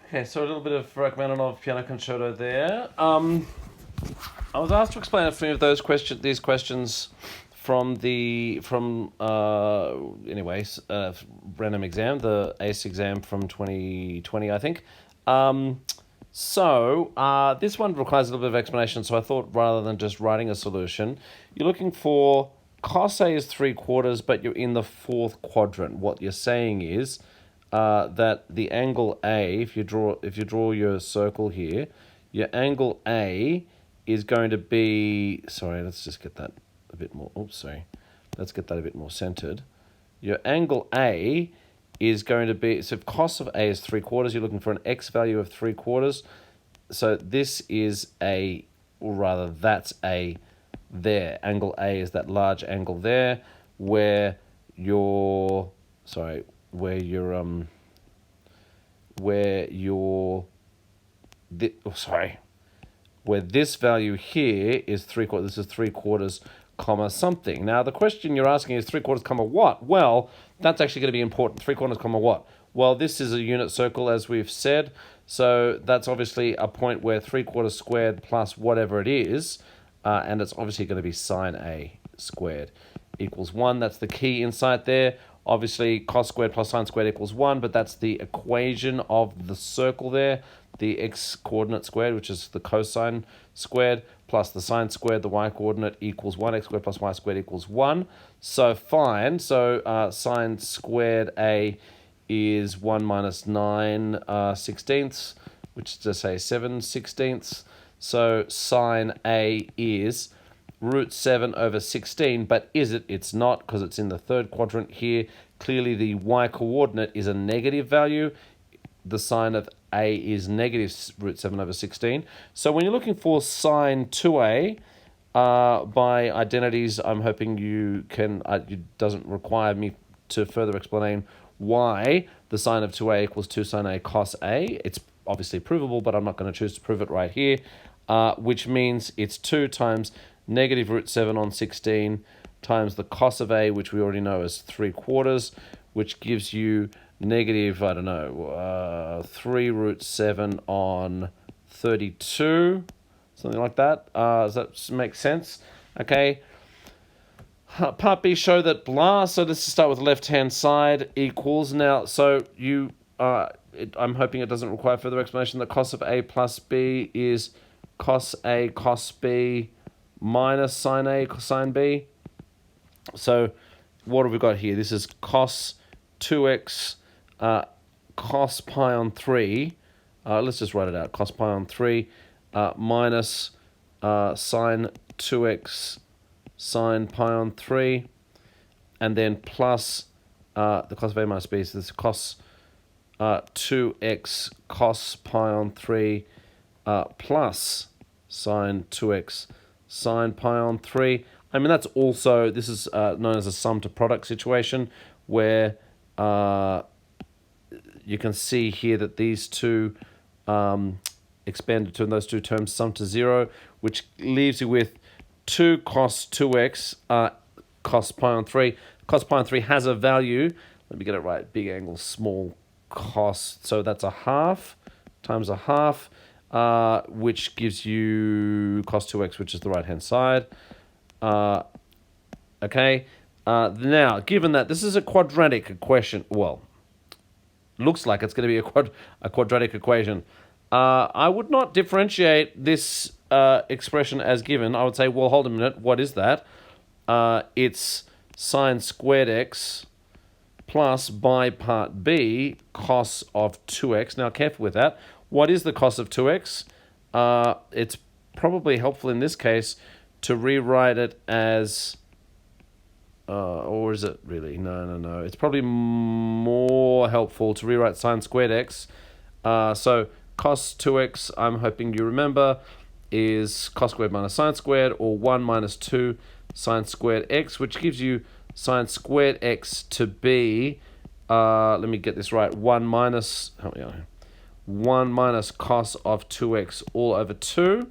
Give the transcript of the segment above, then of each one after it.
Okay, so a little bit of Rachmaninoff piano concerto there. I was asked to explain a few of these questions from random exam, the ACE exam from 2020, I think. This one requires a little bit of explanation, so I thought rather than just writing a solution, you're looking for cos A is 3/4, but you're in the fourth quadrant. What you're saying is that the angle A, if you draw your circle here, your angle A is going to be, sorry, let's just get that a bit more, let's get that a bit more centered. Your angle A is going to be, so if cos of A is 3/4, you're looking for an x value of 3/4. So this is a, or rather that's a there. Angle A is that large angle there where your, where this value here is 3/4. This is 3/4, comma something. Now the question you're asking is 3/4, comma what? Well, that's actually going to be important. 3/4, comma what? Well, this is a unit circle, as we've said, so that's obviously a point where 3/4 squared plus whatever it is, and it's obviously going to be sine A squared equals 1. That's the key insight there. Obviously, cos squared plus sine squared equals 1, but that's the equation of the circle there, the x-coordinate squared, which is the cosine squared, plus the sine squared, the y-coordinate equals 1, x squared plus y squared equals 1. So fine, so sine squared A is 1 minus 9 sixteenths, which is to say 7 sixteenths. So sine A is root 7 over 16, but is it? It's not, because it's in the third quadrant here. Clearly the y-coordinate is a negative value. The sine of A is negative root 7 over 16. So when you're looking for sine 2A, by identities, I'm hoping you can, it doesn't require me to further explain why the sine of 2A equals 2 sine A cos A. It's obviously provable, but I'm not going to choose to prove it right here, which means it's 2 times negative root 7 on 16 times the cos of A, which we already know is 3/4, which gives you negative, 3 root 7 on 32, something like that. Does that make sense? Okay. Part B, show that blah. So let's just start with left-hand side equals. Now, so you, I'm hoping it doesn't require further explanation. The cos of A plus B is cos A cos B minus sine A sine B. So what have we got here? This is cos 2x cos pi on 3. Let's just write it out. Cos pi on 3 minus sine 2x sine pi on 3. And then plus the cos of A minus B. So this is cos 2x cos pi on 3 plus sine 2x sine pi on 3. I mean, that's also, this is known as a sum to product situation, where you can see here that these two expanded to those two terms sum to 0, which leaves you with 2 cos 2x cos pi on 3. Cos pi on 3 has a value. Let me get it right. Big angle, small cos. So that's a half times a half, which gives you cos 2x, which is the right-hand side. Okay. Now, given that this is a quadratic equation, well, looks like it's going to be a quadratic equation, I would not differentiate this expression as given. I would say, well, hold a minute, what is that? It's sine squared x plus, by part B, cos of 2x. Now, careful with that. What is the cos of 2x? It's probably helpful in this case to rewrite it as, or is it really? No. It's probably more helpful to rewrite sine squared x. So cos 2x, I'm hoping you remember, is cos squared minus sine squared, or 1 minus 2 sine squared x, which gives you sine squared x to be, let me get this right, 1 minus cos of 2x all over 2.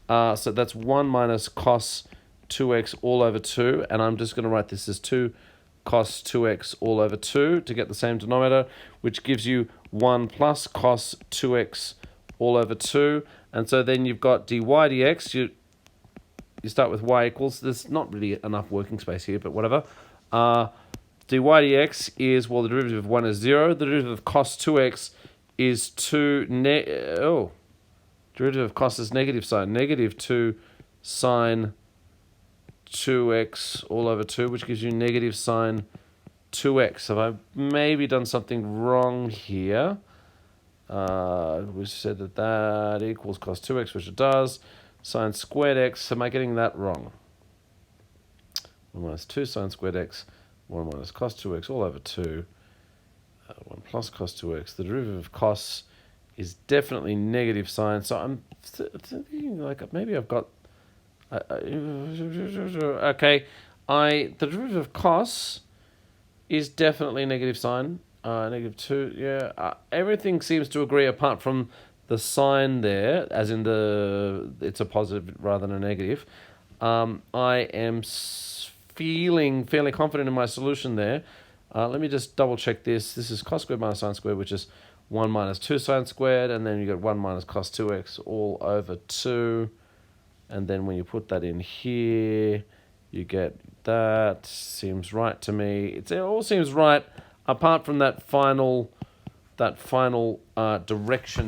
So that's 1 minus cos 2x all over 2, and I'm just going to write this as 2 cos 2x all over 2 to get the same denominator, which gives you 1 plus cos 2x all over 2. And so then you've got dy dx. You start with y equals, there's not really enough working space here, but whatever. Dy dx is, well, the derivative of 1 is 0. The derivative of cos 2x is 2, derivative of cos is negative sign. Negative 2 sine 2x all over 2, which gives you negative sine 2x. Have I maybe done something wrong here? We said that equals cos 2x, which it does. Sine squared x, am I getting that wrong? 1 minus 2 sine squared x, 1 minus cos 2x all over 2. 1 plus cos 2x. The derivative of cos is definitely negative sine. So I'm thinking like maybe I've got... okay, the derivative of cos is definitely negative sine. Negative 2, yeah. Everything seems to agree apart from the sign there, as in it's a positive rather than a negative. I am feeling fairly confident in my solution there. Let me just double check this. This is cos squared minus sine squared, which is 1 minus 2 sine squared, and then you get 1 minus cos 2x all over 2. And then when you put that in here, you get that. Seems right to me. It all seems right apart from that final direction,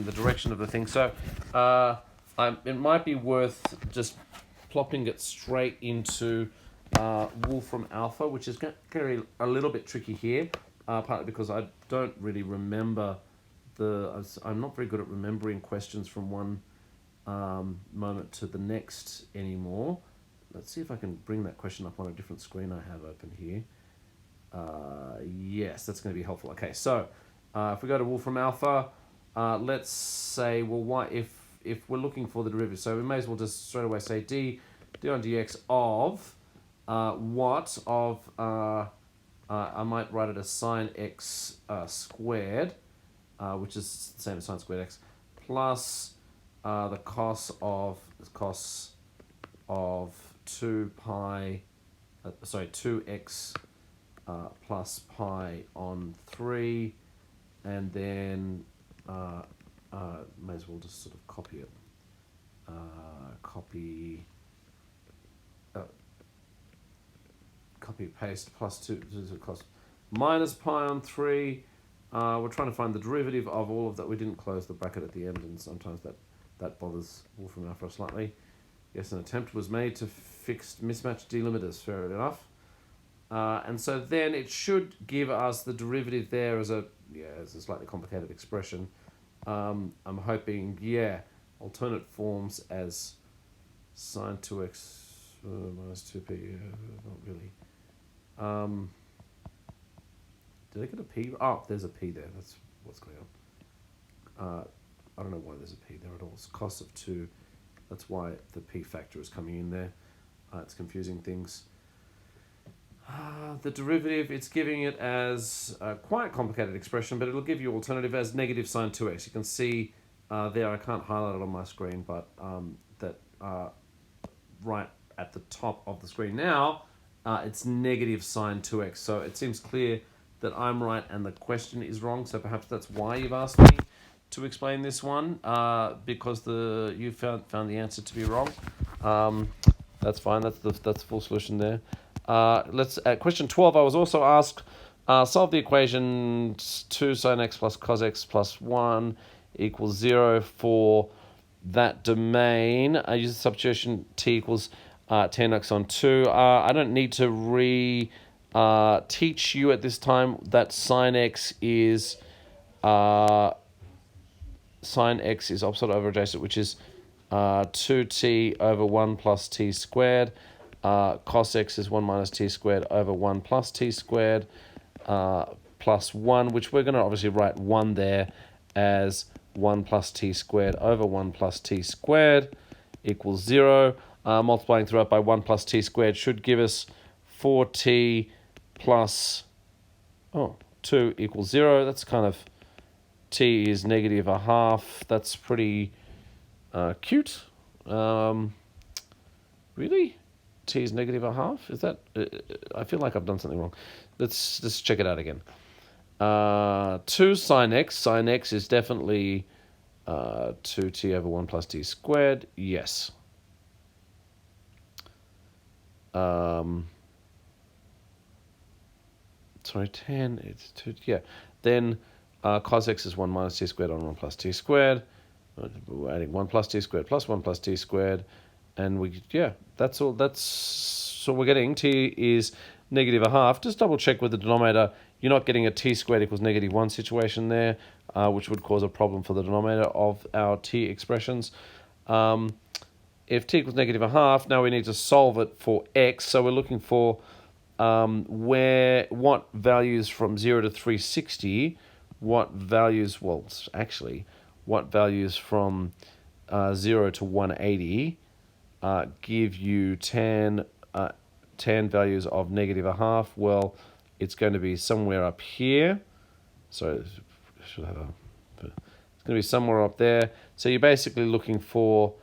the direction of the thing. So it might be worth just plopping it straight into Wolfram Alpha, which is going to be a little bit tricky here, partly because I don't really remember I'm not very good at remembering questions from one moment to the next anymore. Let's see if I can bring that question up on a different screen I have open here. Yes, that's going to be helpful. Okay, so if we go to Wolfram Alpha, let's say, well, why if we're looking for the derivative, so we may as well just straight away say d on dx of what of I might write it as sine x squared, which is the same as sine squared x, plus the cos of 2x plus pi on 3, and then may as well just sort of copy it. Copy paste plus 2 cos minus pi on 3. We're trying to find the derivative of all of that. We didn't close the bracket at the end, and sometimes that bothers Wolfram Alpha slightly. Yes, an attempt was made to fix mismatched delimiters, fair enough. And so then it should give us the derivative there as a slightly complicated expression. I'm hoping, alternate forms as sine 2x minus 2p, not really. Did I get a p? Oh, there's a p there. That's what's going on. I don't know why there's a p there at all. It's cos of 2. That's why the p factor is coming in there. It's confusing things. The derivative, it's giving it as a quite complicated expression, but it'll give you alternative as negative sine 2x. You can see there, I can't highlight it on my screen, but that right at the top of the screen now, it's negative sine 2x. So it seems clear that I'm right and the question is wrong. So perhaps that's why you've asked me to explain this one, because you found the answer to be wrong. That's fine. That's the full solution there. Let's at question 12. I was also asked solve the equation 2 sine x plus cos x plus 1 equals 0 for that domain. I use the substitution t equals 10x on 2. I don't need to teach you at this time that sine x is opposite over adjacent, which is 2t over 1 plus t squared. Cos x is 1 minus t squared over 1 plus t squared plus 1, which we're going to obviously write 1 there as 1 plus t squared over 1 plus t squared equals 0. Multiplying throughout by 1 plus t squared should give us 4t plus 2 equals 0. That's kind of, t is negative a half. That's pretty cute. Really? t is negative a half. Is that? I feel like I've done something wrong. Let's check it out again. 2 sine x. Sine x is definitely 2t over 1 plus t squared. Yes. Sorry, 10. It's 2. Yeah. Then cos x is 1 minus t squared on 1 plus t squared. We're adding 1 plus t squared plus 1 plus t squared. And that's all. That's what we're getting. T is negative a half. Just double check with the denominator. You're not getting a t squared equals negative 1 situation there, which would cause a problem for the denominator of our t expressions. If t equals negative a half, now we need to solve it for x. So we're looking for what values from 0 to 360, what values from 0 to 180 give you tan values of negative a half. Well, it's going to be somewhere up here. So it's going to be somewhere up there. So you're basically looking for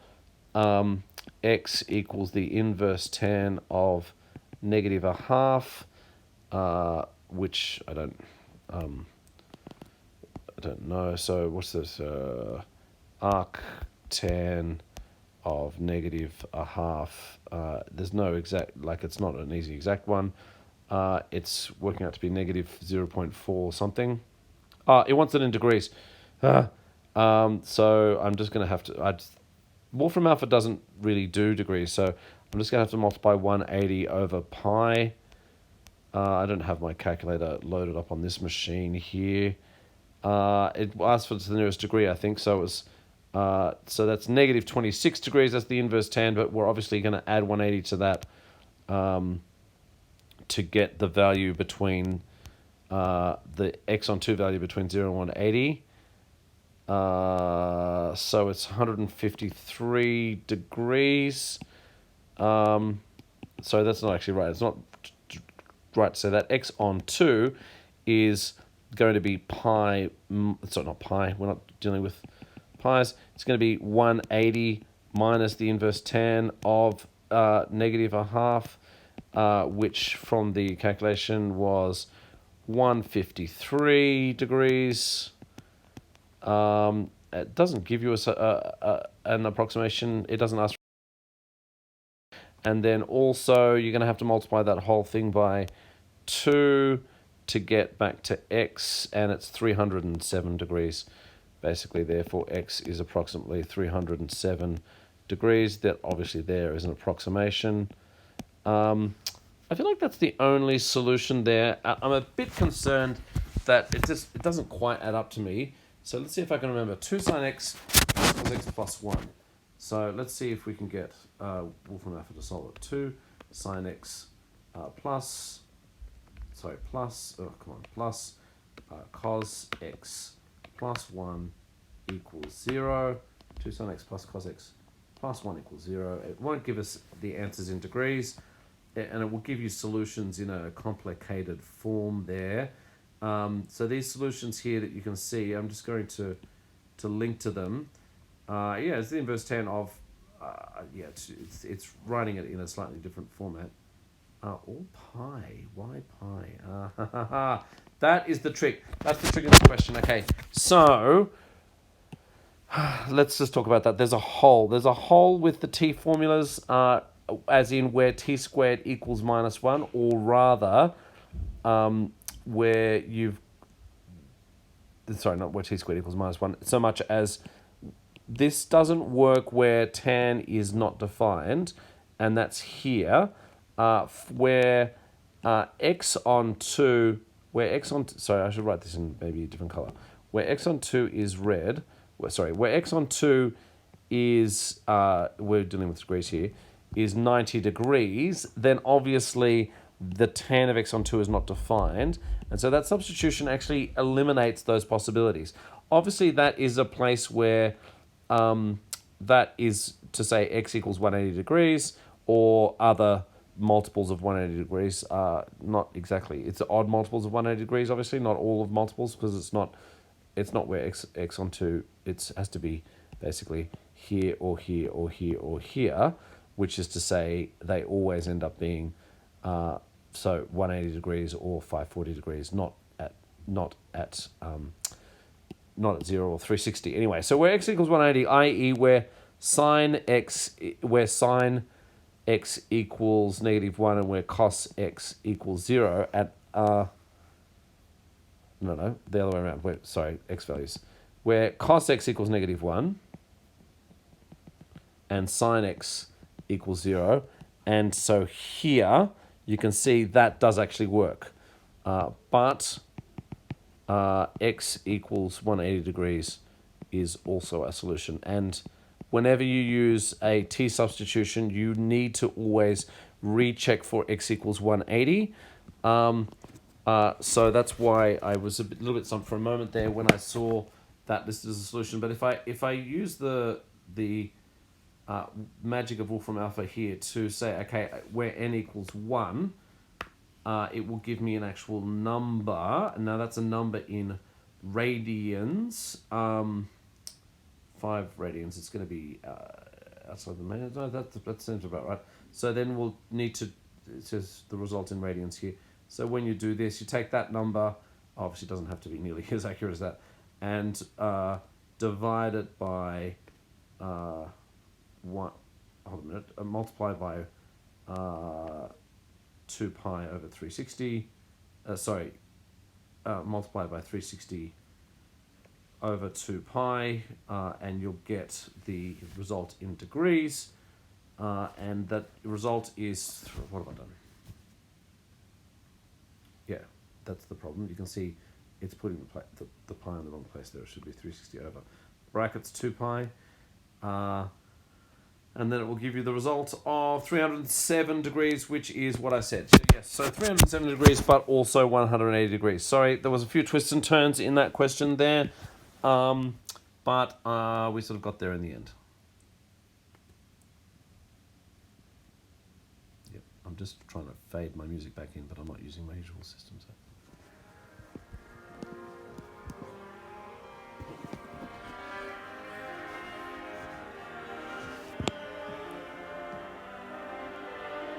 x equals the inverse tan of negative a half, which I don't know. So what's this? Arc tan of negative a half. There's no exact, it's not an easy exact one. It's working out to be negative 0.4 something. It wants it in degrees. So I'm just going to have to... Wolfram alpha doesn't really do degrees, so I'm just going to have to multiply 180 over pi. I don't have my calculator loaded up on this machine here. It asks for the nearest degree, I think, so it was... so that's negative 26 degrees. That's the inverse tan, but we're obviously going to add 180 to that to get the value between the Ext1 value between 0 and 180. So it's 153 degrees. So that's not actually right. It's not right. So that Ext1 is going to be pi. Sorry, not pi. We're not dealing with pi's. It's going to be 180 minus the inverse tan of negative a half, which from the calculation was 153 degrees. It doesn't give you an approximation. It doesn't ask. And then also you're going to have to multiply that whole thing by 2 to get back to x, and it's 307 degrees. Basically, therefore, x is approximately 307 degrees. That obviously there is an approximation. I feel like that's the only solution there. I'm a bit concerned that it doesn't quite add up to me. So let's see if I can remember. 2 sine x equals x plus 1. So let's see if we can get Wolfram alpha to solve it. 2 sine x plus cos x plus 1 equals 0. 2 sine x plus cos x plus 1 equals 0. It won't give us the answers in degrees, and it will give you solutions in a complicated form there. So these solutions here that you can see, I'm just going to link to them. It's the inverse tan of, it's writing it in a slightly different format. All pi. Why pi? That is the trick. That's the trick of the question. Okay, so let's just talk about that. There's a hole. There's a hole with the t formulas, as in where t squared equals minus 1, or rather, where you've... Sorry, not where t squared equals minus 1, so much as this doesn't work where tan is not defined, and that's here, where Ext1, sorry, I should write this in maybe a different color. Where Ext1 is red, where Ext1 is, we're dealing with degrees here, is 90 degrees, then obviously the tan of Ext1 is not defined, and so that substitution actually eliminates those possibilities. Obviously, that is a place where that is to say x equals 180 degrees, or other multiples of 180 degrees. Not exactly. It's odd multiples of 180 degrees, obviously, not all of multiples, because it's not where Ext1, it has to be basically here or here or here or here. which is to say they always end up being so 180 degrees or 540 degrees, not at 0 or 360. Anyway, so where x equals 180, i.e. where sine x equals -1 and where cos x equals 0 at no, the other way around. Wait, sorry, x values. Where cos x equals -1 and sine x equals 0. And so here you can see that does actually work. But x equals 180 degrees is also a solution. And whenever you use a t substitution, you need to always recheck for x equals 180. So that's why I was little bit stumped for a moment there when I saw that this is a solution. But if I use the magic of Wolfram Alpha here to say, okay, where n equals 1, it will give me an actual number. Now that's a number in radians. 5 radians. It's going to be outside the main. No, that seems about right. So then we'll need to, it says the result in radians here. So when you do this, you take that number, obviously it doesn't have to be nearly as accurate as that, and divide it by multiply by 2 pi over 360. Multiply by 360 over 2 pi, and you'll get the result in degrees, and that result is, what have I done? Yeah, that's the problem. You can see it's putting the pi in the wrong place there. It should be 360 over brackets 2 pi. And then it will give you the result of 307 degrees, which is what I said. So yes, so 307 degrees, but also 180 degrees. Sorry, there was a few twists and turns in that question there, but we sort of got there in the end. Yep, I'm just trying to fade my music back in, but I'm not using my usual system. So.